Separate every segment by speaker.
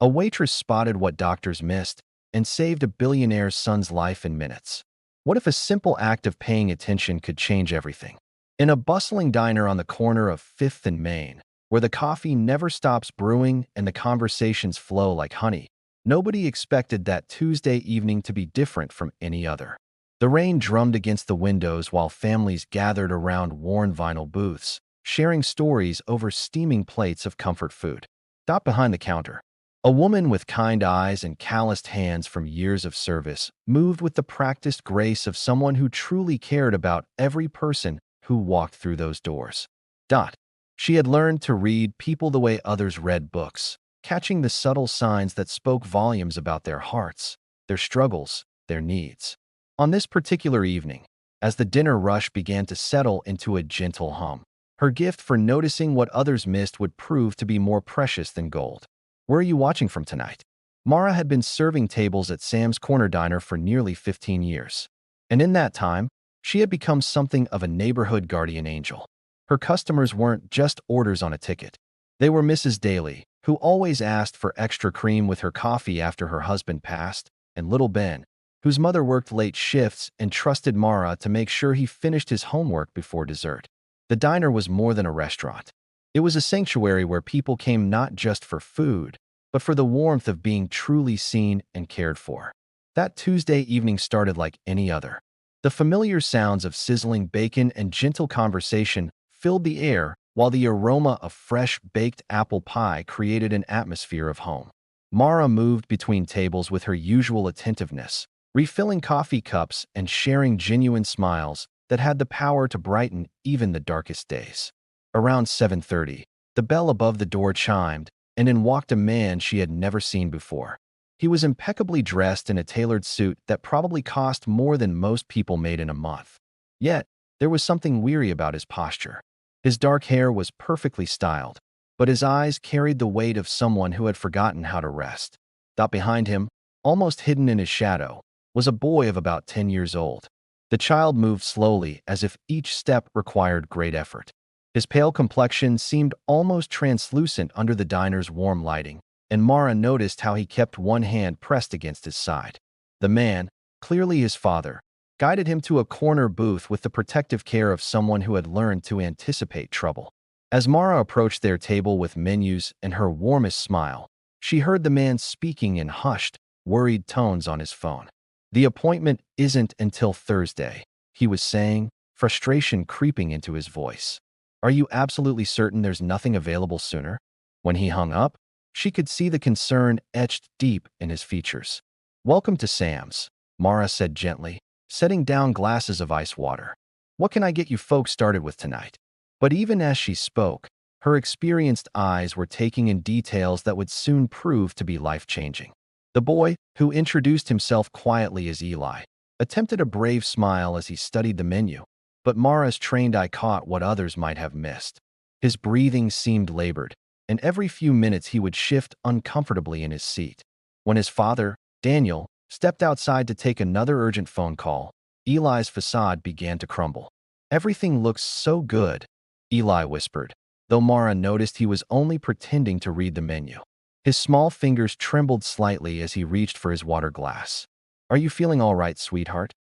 Speaker 1: A waitress spotted what doctors missed and saved a billionaire's son's life in minutes. What if a simple act of paying attention could change everything? In a bustling diner on the corner of 5th and Main, where the coffee never stops brewing and the conversations flow like honey, nobody expected that Tuesday evening to be different from any other. The rain drummed against the windows while families gathered around worn vinyl booths, sharing stories over steaming plates of comfort food. Stopped behind the counter. A woman with kind eyes and calloused hands from years of service moved with the practiced grace of someone who truly cared about every person who walked through those doors. She had learned to read people the way others read books, catching the subtle signs that spoke volumes about their hearts, their struggles, their needs. On this particular evening, as the dinner rush began to settle into a gentle hum, her gift for noticing what others missed would prove to be more precious than gold. "Where are you watching from tonight?" Mara had been serving tables at Sam's Corner Diner for nearly 15 years. And in that time, she had become something of a neighborhood guardian angel. Her customers weren't just orders on a ticket. They were Mrs. Daly, who always asked for extra cream with her coffee after her husband passed, and little Ben, whose mother worked late shifts and trusted Mara to make sure he finished his homework before dessert. The diner was more than a restaurant. It was a sanctuary where people came not just for food, but for the warmth of being truly seen and cared for. That Tuesday evening started like any other. The familiar sounds of sizzling bacon and gentle conversation filled the air, while the aroma of fresh baked apple pie created an atmosphere of home. Mara moved between tables with her usual attentiveness, refilling coffee cups and sharing genuine smiles that had the power to brighten even the darkest days. Around 7:30, the bell above the door chimed, and in walked a man she had never seen before. He was impeccably dressed in a tailored suit that probably cost more than most people made in a month. Yet, there was something weary about his posture. His dark hair was perfectly styled, but his eyes carried the weight of someone who had forgotten how to rest. Behind him, almost hidden in his shadow, was a boy of about 10 years old. The child moved slowly, as if each step required great effort. His pale complexion seemed almost translucent under the diner's warm lighting, and Mara noticed how he kept one hand pressed against his side. The man, clearly his father, guided him to a corner booth with the protective care of someone who had learned to anticipate trouble. As Mara approached their table with menus and her warmest smile, she heard the man speaking in hushed, worried tones on his phone. "The appointment isn't until Thursday," he was saying, frustration creeping into his voice. "Are you absolutely certain there's nothing available sooner?" When he hung up, she could see the concern etched deep in his features. "Welcome to Sam's," Mara said gently, setting down glasses of ice water. "What can I get you folks started with tonight?" But even as she spoke, her experienced eyes were taking in details that would soon prove to be life-changing. The boy, who introduced himself quietly as Eli, attempted a brave smile as he studied the menu, but Mara's trained eye caught what others might have missed. His breathing seemed labored, and every few minutes he would shift uncomfortably in his seat. When his father, Daniel, stepped outside to take another urgent phone call, Eli's facade began to crumble. "Everything looks so good," Eli whispered, though Mara noticed he was only pretending to read the menu. His small fingers trembled slightly as he reached for his water glass. "Are you feeling all right, sweetheart?"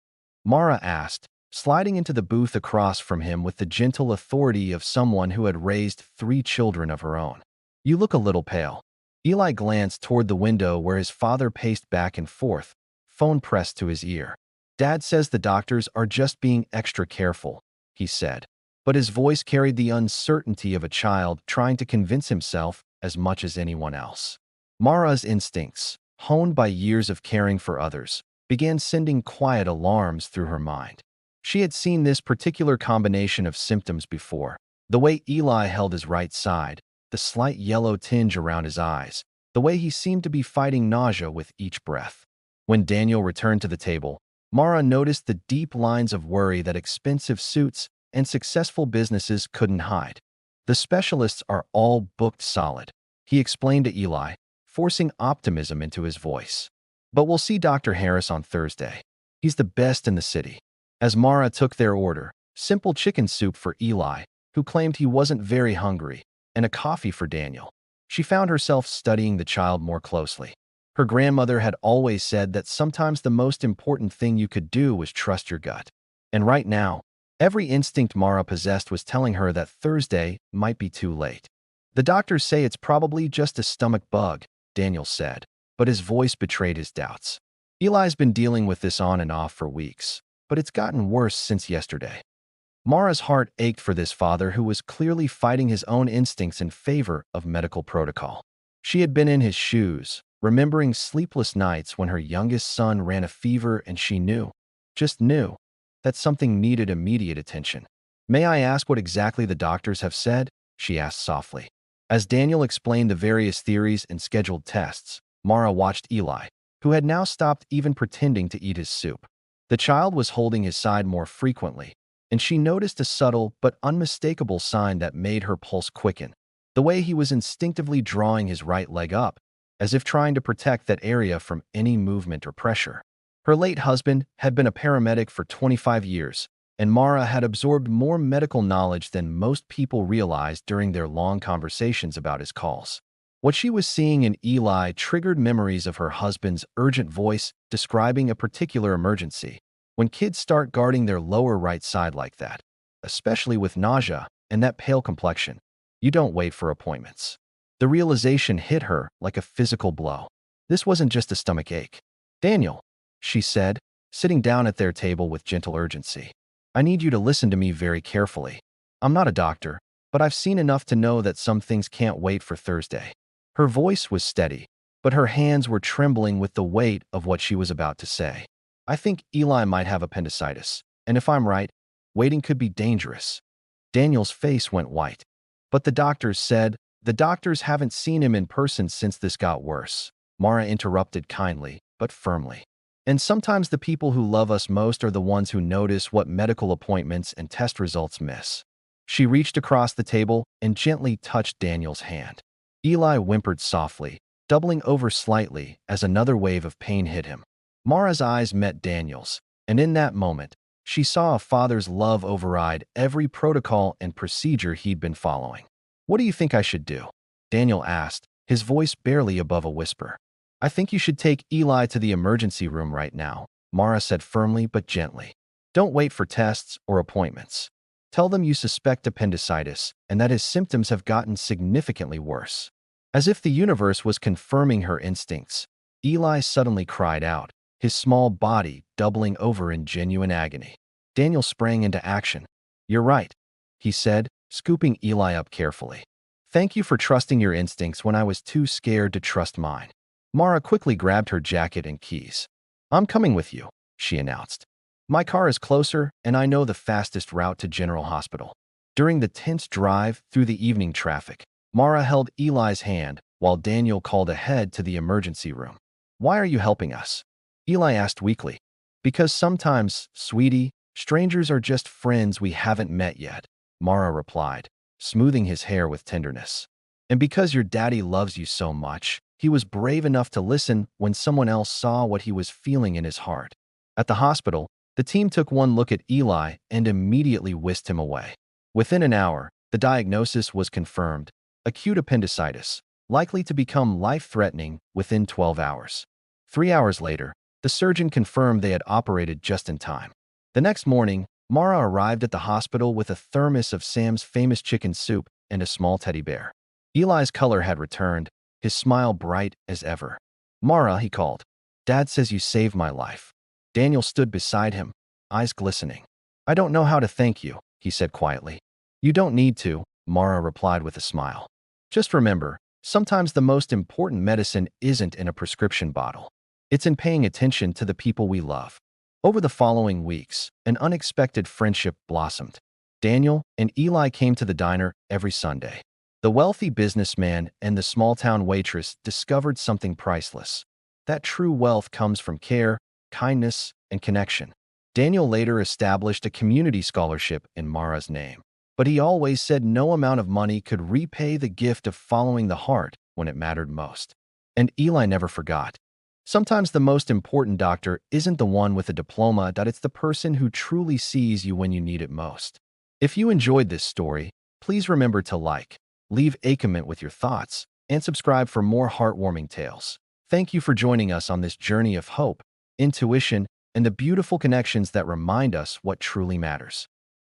Speaker 1: Mara asked, sliding into the booth across from him with the gentle authority of someone who had raised 3 children of her own. "You look a little pale." Eli glanced toward the window where his father paced back and forth, phone pressed to his ear. "Dad says the doctors are just being extra careful," he said, but his voice carried the uncertainty of a child trying to convince himself as much as anyone else. Mara's instincts, honed by years of caring for others, began sending quiet alarms through her mind. She had seen this particular combination of symptoms before: the way Eli held his right side, the slight yellow tinge around his eyes, the way he seemed to be fighting nausea with each breath. When Daniel returned to the table, Mara noticed the deep lines of worry that expensive suits and successful businesses couldn't hide. "The specialists are all booked solid," he explained to Eli, forcing optimism into his voice. "But we'll see Dr. Harris on Thursday. He's the best in the city." As Mara took their order, simple chicken soup for Eli, who claimed he wasn't very hungry, and a coffee for Daniel, She found herself studying the child more closely. Her grandmother had always said that sometimes the most important thing you could do was trust your gut. And right now, every instinct Mara possessed was telling her that Thursday might be too late. The doctors say it's probably just a stomach bug, Daniel said, but his voice betrayed his doubts. Eli's been dealing with this on and off for weeks, but it's gotten worse since yesterday. Mara's heart ached for this father who was clearly fighting his own instincts in favor of medical protocol. She had been in his shoes, remembering sleepless nights when her youngest son ran a fever and she knew, just knew, that something needed immediate attention. "May I ask what exactly the doctors have said?" she asked softly. As Daniel explained the various theories and scheduled tests, Mara watched Eli, who had now stopped even pretending to eat his soup. The child was holding his side more frequently, and she noticed a subtle but unmistakable sign that made her pulse quicken: the way he was instinctively drawing his right leg up, as if trying to protect that area from any movement or pressure. Her late husband had been a paramedic for 25 years, and Mara had absorbed more medical knowledge than most people realized during their long conversations about his calls. What she was seeing in Eli triggered memories of her husband's urgent voice describing a particular emergency. When kids start guarding their lower right side like that, especially with nausea and that pale complexion, you don't wait for appointments. The realization hit her like a physical blow. This wasn't just a stomach ache. "Daniel," she said, sitting down at their table with gentle urgency, "I need you to listen to me very carefully. I'm not a doctor, but I've seen enough to know that some things can't wait for Thursday." Her voice was steady, but her hands were trembling with the weight of what she was about to say. "I think Eli might have appendicitis, and if I'm right, waiting could be dangerous." Daniel's face went white. "But the doctors haven't seen him in person since this got worse," Mara interrupted kindly, but firmly. "And sometimes the people who love us most are the ones who notice what medical appointments and test results miss." She reached across the table and gently touched Daniel's hand. Eli whimpered softly, doubling over slightly as another wave of pain hit him. Mara's eyes met Daniel's, and in that moment, she saw a father's love override every protocol and procedure he'd been following. "What do you think I should do?" Daniel asked, his voice barely above a whisper. "I think you should take Eli to the emergency room right now," Mara said firmly but gently. "Don't wait for tests or appointments. Tell them you suspect appendicitis and that his symptoms have gotten significantly worse." As if the universe was confirming her instincts, Eli suddenly cried out, his small body doubling over in genuine agony. Daniel sprang into action. "You're right," he said, scooping Eli up carefully. "Thank you for trusting your instincts when I was too scared to trust mine." Mara quickly grabbed her jacket and keys. "I'm coming with you," she announced. "My car is closer, and I know the fastest route to General Hospital." During the tense drive through the evening traffic, Mara held Eli's hand while Daniel called ahead to the emergency room. "Why are you helping us?" Eli asked weakly. "Because sometimes, sweetie, strangers are just friends we haven't met yet," Mara replied, smoothing his hair with tenderness. "And because your daddy loves you so much, he was brave enough to listen when someone else saw what he was feeling in his heart." At the hospital, the team took one look at Eli and immediately whisked him away. Within an hour, the diagnosis was confirmed: acute appendicitis, likely to become life-threatening within 12 hours. 3 hours later, the surgeon confirmed they had operated just in time. The next morning, Mara arrived at the hospital with a thermos of Sam's famous chicken soup and a small teddy bear. Eli's color had returned, his smile bright as ever. "Mara," he called, "Dad says you saved my life." Daniel stood beside him, eyes glistening. "I don't know how to thank you," he said quietly. "You don't need to," Mara replied with a smile. "Just remember, sometimes the most important medicine isn't in a prescription bottle. It's in paying attention to the people we love." Over the following weeks, an unexpected friendship blossomed. Daniel and Eli came to the diner every Sunday. The wealthy businessman and the small-town waitress discovered something priceless: that true wealth comes from care, kindness, and connection. Daniel later established a community scholarship in Mara's name, but he always said no amount of money could repay the gift of following the heart when it mattered most. And Eli never forgot: sometimes the most important doctor isn't the one with a diploma, that it's the person who truly sees you when you need it most. If you enjoyed this story, please remember to leave a comment with your thoughts, and subscribe for more heartwarming tales. Thank you for joining us on this journey of hope, intuition, and the beautiful connections that remind us what truly matters.